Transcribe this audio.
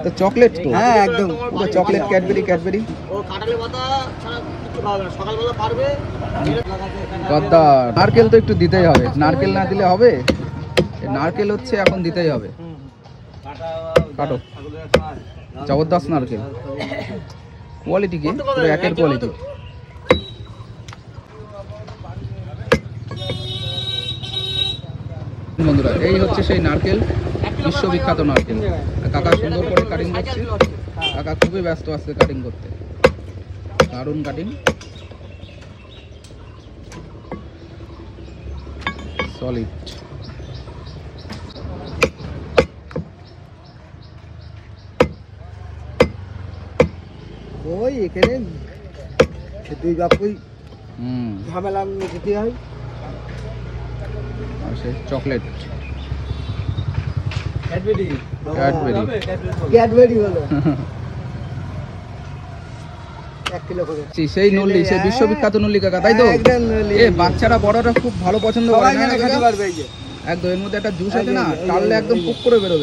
তো চকলেট তো, হ্যাঁ একদম পুরো চকলেট, ক্যাডবেরি। ও কাঁঠালের পাতা ছাড়া কিছু খাবে না, সকালবেলা পারবে। গদ্দার, নারকেল তো একটু দিতেই হবে, নারকেল না দিলে হবে? নারকেল হচ্ছে এখন দিতেই হবে। কাটো, জবরদস্ত নারকেল, কোয়ালিটি কি পুরো একের কোয়ালিটি। বন্ধুরা, এই হচ্ছে সেই নারকেল, বিশ্ববিখ্যাত নারকেল। কাকা সুন্দর করে কাটিং করছে, কাকা খুবই ব্যস্ত আছে কাটিং করতে, দারুণ কাটিং, সলিড। ওই এখানে দুই বাপুই ঝামেলা যেতে হয়। আর সে চকলেট, ক্যাডবেরি হলো 1 কিলো করে। সেই নল্লি, সেই বিশ্ববিখ্যাত নল্লি কাকা, তাই তো? একদম নল্লি। এ বাচ্চারা বড়রা খুব ভালো পছন্দ করে সবাই না এখানে কাকা? খেতে পারবে এই যে। একদম, এর মধ্যে একটা জুস আছে না, টানলে একদম পুক করে বেরোবে।